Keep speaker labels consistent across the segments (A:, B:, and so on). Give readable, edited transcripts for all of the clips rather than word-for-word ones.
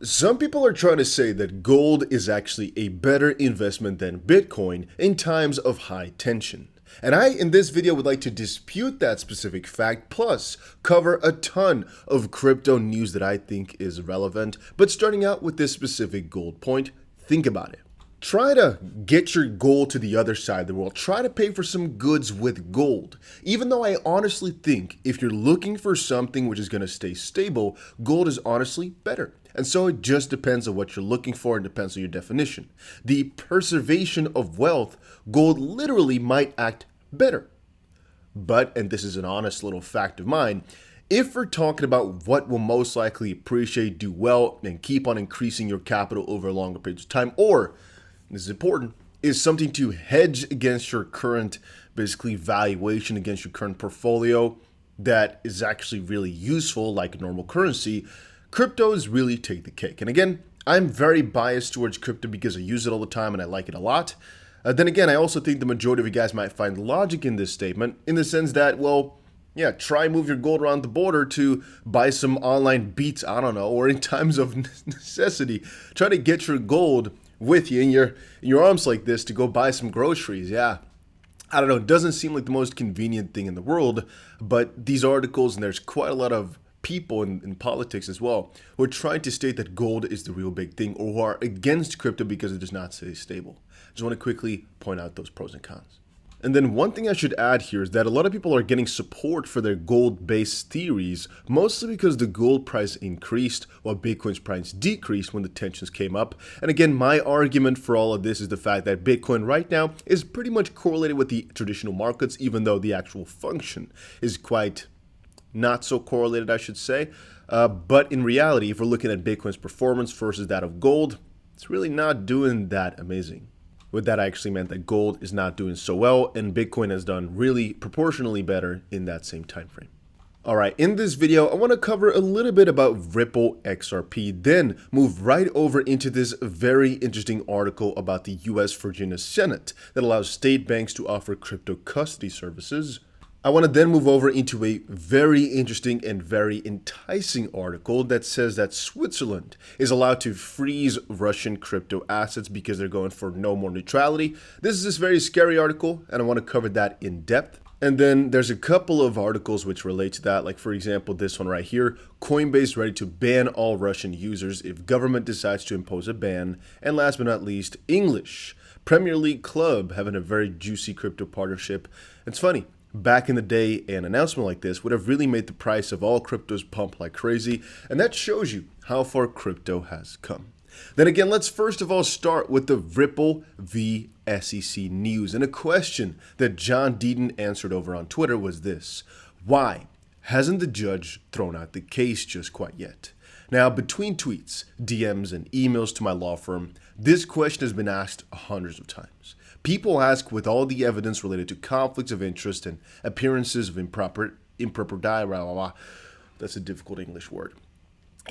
A: Some people are trying to say that gold is actually a better investment than Bitcoin in times of high tension. And I, in this video, would like to dispute that specific fact, plus cover a ton of crypto news that I think is relevant. But starting out with this specific gold point, think about it. Try to get your gold to the other side of the world. Try to pay for some goods with gold. Even though I honestly think if you're looking for something which is going to stay stable, gold is honestly better. And so it just depends on what you're looking for and depends on your definition. The preservation of wealth, gold literally might act better. But, and this is an honest little fact of mine, if we're talking about what will most likely appreciate, do well, and keep on increasing your capital over longer periods of time, or this is important, is something to hedge against your current, basically, valuation, against your current portfolio that is actually really useful, like normal currency, cryptos really take the cake. And again, I'm very biased towards crypto because I use it all the time and I like it a lot. Then again, I also think the majority of you guys might find logic in this statement in the sense that, well, yeah, try move your gold around the border to buy some online beats, I don't know, or in times of necessity, try to get your gold with you in your arms like this to go buy some groceries. Yeah, I don't know, it doesn't seem like the most convenient thing in the world, but these articles, and there's quite a lot of people in politics as well, who are trying to state that gold is the real big thing or who are against crypto because it does not stay stable. Just want to quickly point out those pros and cons. And then one thing I should add here is that a lot of people are getting support for their gold-based theories, mostly because the gold price increased while Bitcoin's price decreased when the tensions came up. And again, my argument for all of this is the fact that Bitcoin right now is pretty much correlated with the traditional markets, even though the actual function is quite not so correlated, I should say. But in reality, if we're looking at Bitcoin's performance versus that of gold, it's really not doing that amazing. With that, I actually meant that gold is not doing so well, and Bitcoin has done really proportionally better in that same time frame. All right, in this video, I want to cover a little bit about Ripple XRP, then move right over into this very interesting article about the US Virginia Senate that allows state banks to offer crypto custody services. I want to then move over into a very interesting and very enticing article that says that Switzerland is allowed to freeze Russian crypto assets because they're going for no more neutrality. This is this very scary article, and I want to cover that in depth. And then there's a couple of articles which relate to that, like for example, this one right here, Coinbase ready to ban all Russian users if government decides to impose a ban. And last but not least, English Premier League club having a very juicy crypto partnership. It's funny. Back in the day, an announcement like this would have really made the price of all cryptos pump like crazy, and that shows you how far crypto has come. Then again, let's first of all start with the Ripple v. SEC news. And a question that John Deaton answered over on Twitter was this: why hasn't the judge thrown out the case just quite yet? Now, between tweets, DMs, and emails to my law firm, this question has been asked hundreds of times. People ask with all the evidence related to conflicts of interest and appearances of that's a difficult English word.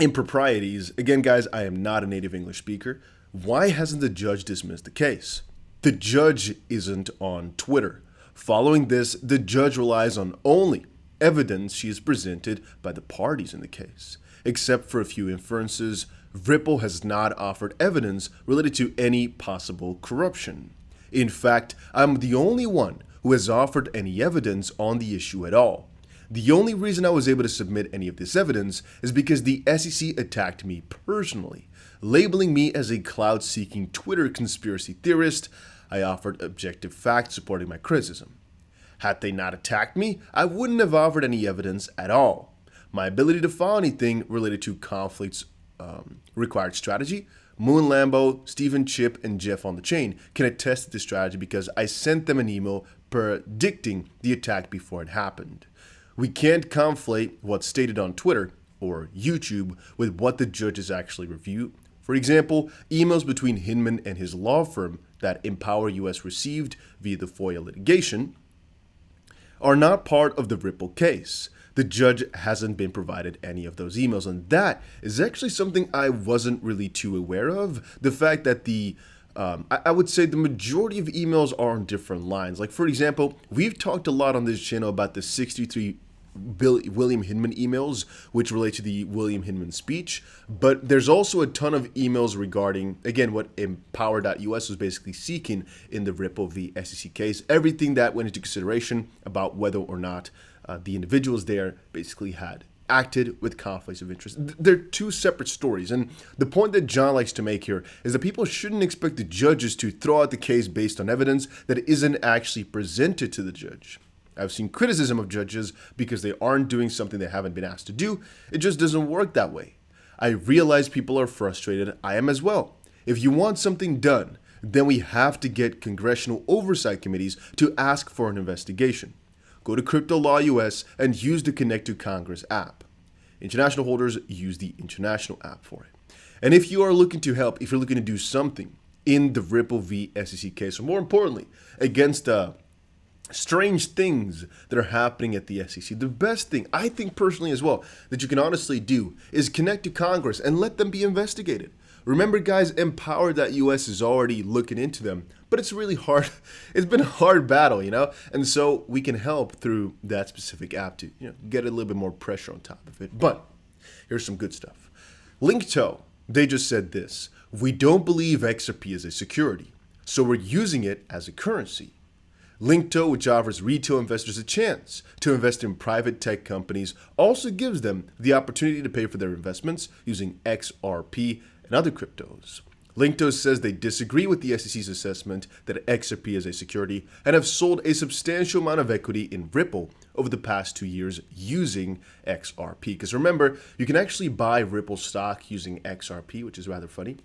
A: Improprieties. Again, guys, I am not a native English speaker. Why hasn't the judge dismissed the case? The judge isn't on Twitter. Following this, the judge relies on only evidence she has presented by the parties in the case. Except for a few inferences, Ripple has not offered evidence related to any possible corruption. In fact, I'm the only one who has offered any evidence on the issue at all. The only reason I was able to submit any of this evidence is because the SEC attacked me personally, labeling me as a clout-seeking Twitter conspiracy theorist. I offered objective facts supporting my criticism. Had they not attacked me, I wouldn't have offered any evidence at all. My ability to file anything related to conflicts required strategy. Moon Lambo, Stephen Chip, and Jeff on the Chain can attest to this strategy because I sent them an email predicting the attack before it happened. We can't conflate what's stated on Twitter or YouTube with what the judges actually review. For example, emails between Hinman and his law firm that Empower US received via the FOIA litigation are not part of the Ripple case. The judge hasn't been provided any of those emails, and that is actually something I wasn't really too aware of. The fact that I would say the majority of emails are on different lines. Like, for example, we've talked a lot on this channel about the 63 William Hinman emails, which relate to the William Hinman speech. But there's also a ton of emails regarding, again, what Empower.us was basically seeking in the Ripple v. SEC case. Everything that went into consideration about whether or not the individuals there basically had acted with conflicts of interest. They're two separate stories. And the point that John likes to make here is that people shouldn't expect the judges to throw out the case based on evidence that isn't actually presented to the judge. I've seen criticism of judges because they aren't doing something they haven't been asked to do. It just doesn't work that way. I realize people are frustrated. I am as well. If you want something done, then we have to get congressional oversight committees to ask for an investigation. Go to Crypto Law US and use the Connect to Congress app. International holders use the international app for it. And if you are looking to help, if you're looking to do something in the Ripple v. SEC case, or more importantly, against strange things that are happening at the SEC, the best thing, I think personally as well, that you can honestly do is connect to Congress and let them be investigated. Remember, guys, Empower.us is already looking into them, but it's really hard. It's been a hard battle, and so we can help through that specific app to get a little bit more pressure on top of it. But here's some good stuff. Linkto, they just said this: we don't believe XRP is a security, so we're using it as a currency. Linkto, which offers retail investors a chance to invest in private tech companies, also gives them the opportunity to pay for their investments using XRP and other cryptos. Linkto says they disagree with the SEC's assessment that XRP is a security and have sold a substantial amount of equity in Ripple over the past 2 years using XRP. Because remember, you can actually buy Ripple stock using XRP, which is rather funny.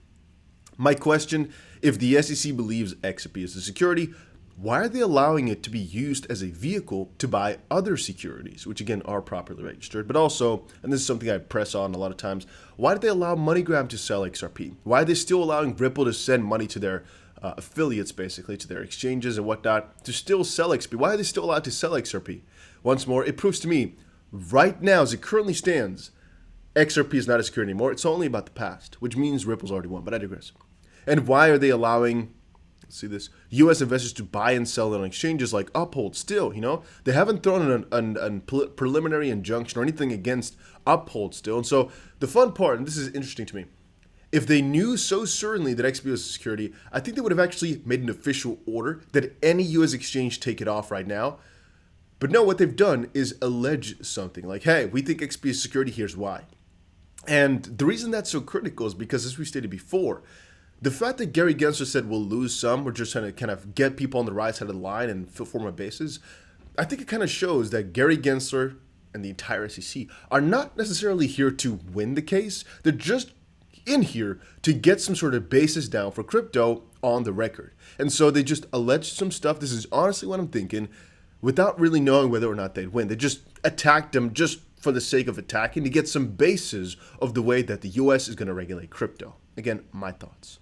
A: My question, if the SEC believes XRP is a security, why are they allowing it to be used as a vehicle to buy other securities, which again are properly registered? But also, and this is something I press on a lot of times, why did they allow MoneyGram to sell XRP? Why are they still allowing Ripple to send money to their affiliates, basically, to their exchanges and whatnot, to still sell XRP? Why are they still allowed to sell XRP? Once more, it proves to me, right now, as it currently stands, XRP is not a security anymore. It's only about the past, which means Ripple's already won, but I digress. And why are they allowing, let's see this, U.S. investors to buy and sell it on exchanges like Uphold still, They haven't thrown an preliminary injunction or anything against Uphold still. And so the fun part, and this is interesting to me, if they knew so certainly that XRP was a security, I think they would have actually made an official order that any U.S. exchange take it off right now. But no, what they've done is allege something like, hey, we think XRP is security, here's why. And the reason that's so critical is because, as we stated before, the fact that Gary Gensler said we'll lose some, we're just trying to kind of get people on the right side of the line and form a basis, I think it kind of shows that Gary Gensler and the entire SEC are not necessarily here to win the case. They're just in here to get some sort of basis down for crypto on the record. And so they just alleged some stuff. This is honestly what I'm thinking, without really knowing whether or not they'd win. They just attacked them just for the sake of attacking to get some basis of the way that the U.S. is going to regulate crypto. Again, my thoughts.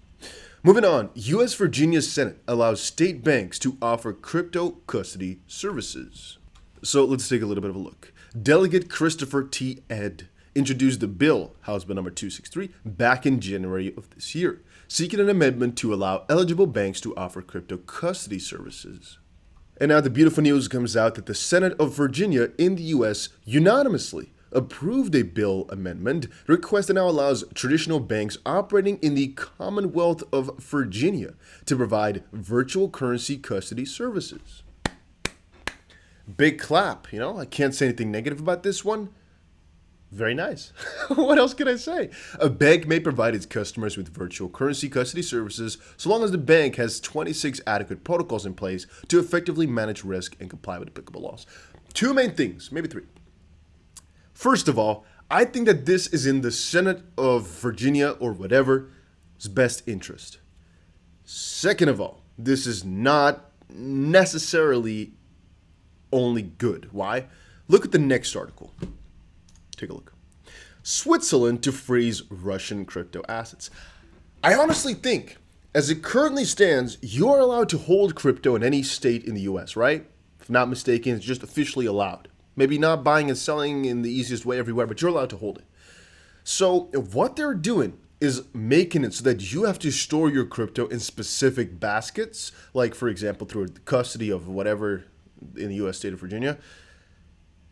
A: Moving on, U.S. Virginia Senate allows state banks to offer crypto custody services. So let's take a little bit of a look. Delegate Christopher T. Ed introduced the bill, House Bill number 263, back in January of this year, seeking an amendment to allow eligible banks to offer crypto custody services. And now the beautiful news comes out that the Senate of Virginia in the U.S. unanimously approved a bill amendment request that now allows traditional banks operating in the Commonwealth of Virginia to provide virtual currency custody services. Big clap, I can't say anything negative about this one. Very nice. What else can I say? A bank may provide its customers with virtual currency custody services so long as the bank has 26 adequate protocols in place to effectively manage risk and comply with applicable laws. Two main things, maybe three. First of all, I think that this is in the Senate of Virginia or whatever's best interest. Second of all, this is not necessarily only good. Why? Look at the next article. Take a look. Switzerland to freeze Russian crypto assets. I honestly think, as it currently stands, you are allowed to hold crypto in any state in the US, right? If I'm not mistaken, it's just officially allowed. Maybe not buying and selling in the easiest way everywhere, but you're allowed to hold it. So what they're doing is making it so that you have to store your crypto in specific baskets, like, for example, through the custody of whatever in the U.S. state of Virginia.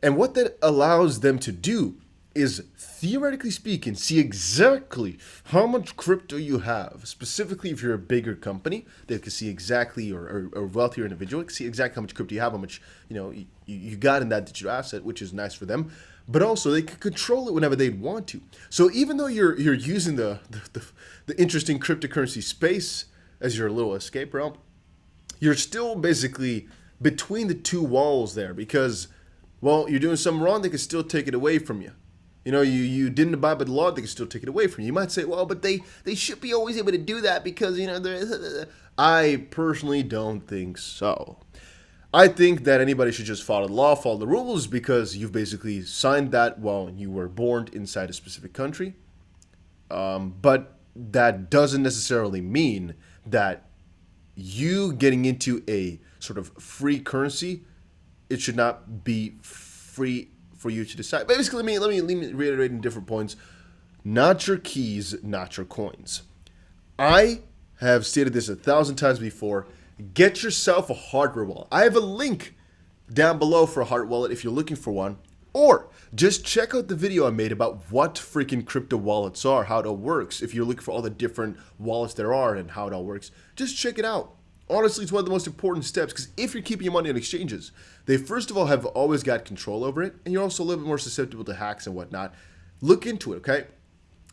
A: And what that allows them to do is, theoretically speaking, see exactly how much crypto you have. Specifically, if you're a bigger company, they can see exactly, or a wealthier individual can see exactly how much crypto you have, how much you got in that digital asset, which is nice for them. But also, they can control it whenever they want to. So even though you're using the interesting cryptocurrency space as your little escape route, you're still basically between the two walls there because, well, you're doing something wrong, they can still take it away from you. You didn't abide by the law, they can still take it away from you. You might say, well, but they should be always able to do that because, I personally don't think so. I think that anybody should just follow the law, follow the rules, because you've basically signed that while you were born inside a specific country. But that doesn't necessarily mean that you getting into a sort of free currency, it should not be free for you to decide. Basically, let me reiterate in different points. Not your keys, not your coins. I have stated this 1,000 times before. Get yourself a hardware wallet. I have a link down below for a hardware wallet if you're looking for one. Or just check out the video I made about what freaking crypto wallets are, how it all works. If you're looking for all the different wallets there are and how it all works, just check it out. Honestly, it's one of the most important steps because if you're keeping your money on exchanges, they first of all have always got control over it, and you're also a little bit more susceptible to hacks and whatnot. Look into it, okay?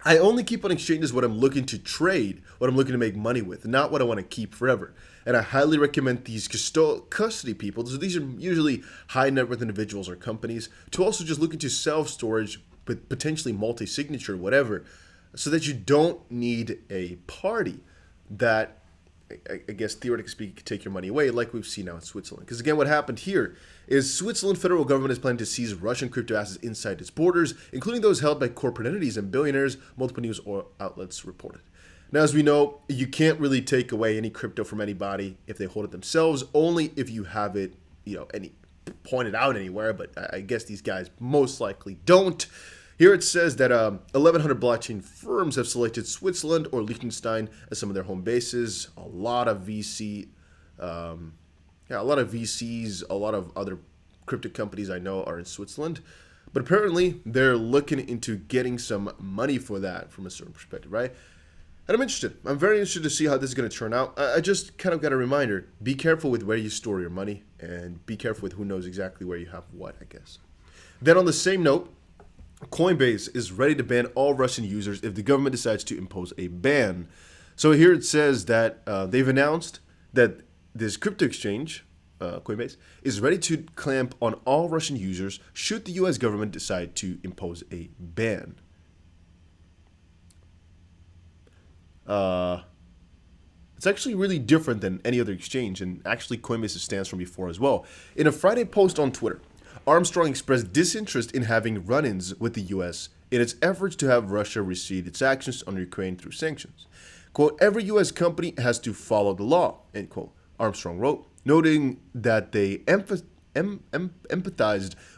A: I only keep on exchanges what I'm looking to trade, what I'm looking to make money with, not what I want to keep forever. And I highly recommend these custody people, so these are usually high net worth individuals or companies, to also just look into self-storage, but potentially multi-signature, whatever, so that you don't need a party that, I guess, theoretically speaking, could take your money away, like we've seen now in Switzerland. Because again, what happened here is Switzerland federal government is planning to seize Russian crypto assets inside its borders, including those held by corporate entities and billionaires, multiple news outlets reported. Now, as we know, you can't really take away any crypto from anybody if they hold it themselves, only if you have it, pointed out anywhere, but I guess these guys most likely don't. Here it says that 1,100 blockchain firms have selected Switzerland or Liechtenstein as some of their home bases. A lot of VCs, a lot of other crypto companies I know are in Switzerland. But apparently, they're looking into getting some money for that from a certain perspective, right? And I'm interested. I'm very interested to see how this is going to turn out. I just kind of got a reminder. Be careful with where you store your money, and be careful with who knows exactly where you have what, I guess. Then on the same note, Coinbase is ready to ban all Russian users if the government decides to impose a ban. So here it says that they've announced that this crypto exchange, Coinbase, is ready to clamp on all Russian users should the US government decide to impose a ban. It's actually really different than any other exchange, and actually Coinbase's stance from before as well. In a Friday post on Twitter, Armstrong expressed disinterest in having run-ins with the U.S. in its efforts to have Russia recede its actions on Ukraine through sanctions. Quote, every U.S. company has to follow the law, end quote, Armstrong wrote, noting that they empathized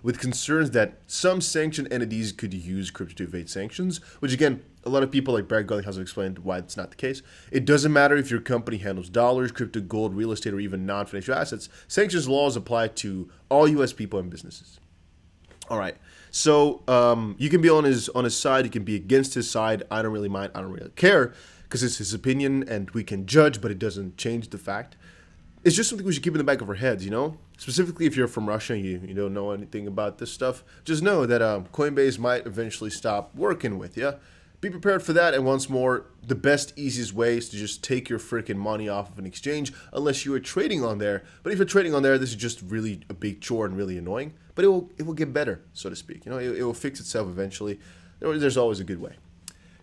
A: with concerns that some sanctioned entities could use crypto to evade sanctions, which again, a lot of people like Brad Garlinghouse have explained why it's not the case. It doesn't matter if your company handles dollars, crypto, gold, real estate, or even non-financial assets. Sanctions laws apply to all U.S. people and businesses. All right, so you can be on his side, you can be against his side. I don't really mind, I don't really care, because it's his opinion and we can judge, but it doesn't change the fact. It's just something we should keep in the back of our heads, Specifically, if you're from Russia and you don't know anything about this stuff, just know that Coinbase might eventually stop working with you. Be prepared for that, and once more, the best, easiest way is to just take your freaking money off of an exchange, unless you are trading on there. But if you're trading on there, this is just really a big chore and really annoying. But it will get better, so to speak. It will fix itself eventually. There's always a good way.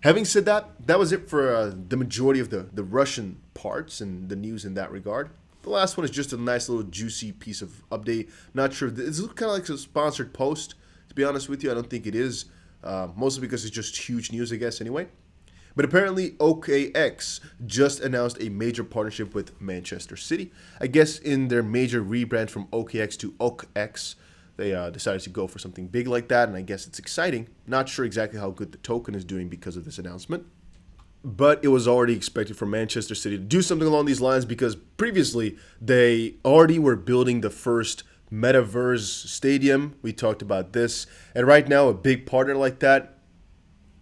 A: Having said that, that was it for the majority of the Russian parts and the news in that regard. The last one is just a nice little juicy piece of update. Not sure. It's kind of like a sponsored post, to be honest with you. I don't think it is. Mostly because it's just huge news, I guess, anyway. But apparently, OKX just announced a major partnership with Manchester City. I guess in their major rebrand from OKX to OKX, they decided to go for something big like that, and I guess it's exciting. Not sure exactly how good the token is doing because of this announcement. But it was already expected for Manchester City to do something along these lines because previously they already were building the first Metaverse Stadium, we talked about this. And right now, a big partner like that,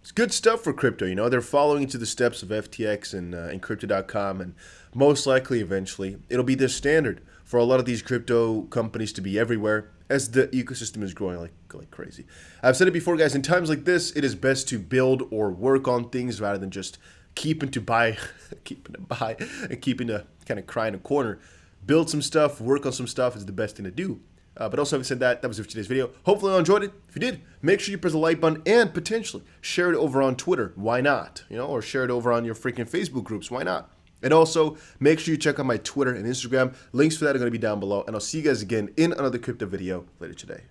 A: it's good stuff for crypto. You know, they're following into the steps of FTX and crypto.com, and most likely eventually it'll be the standard for a lot of these crypto companies to be everywhere as the ecosystem is growing like crazy. I've said it before, guys, in times like this, it is best to build or work on things rather than just keeping to buy and keeping to kind of cry in a corner. Build some stuff, work on some stuff is the best thing to do. But also, having said that, that was it for today's video. Hopefully you enjoyed it. If you did, make sure you press the like button and potentially share it over on Twitter. Why not? You know, or share it over on your freaking Facebook groups. Why not? And also, make sure you check out my Twitter and Instagram. Links for that are going to be down below. And I'll see you guys again in another crypto video later today.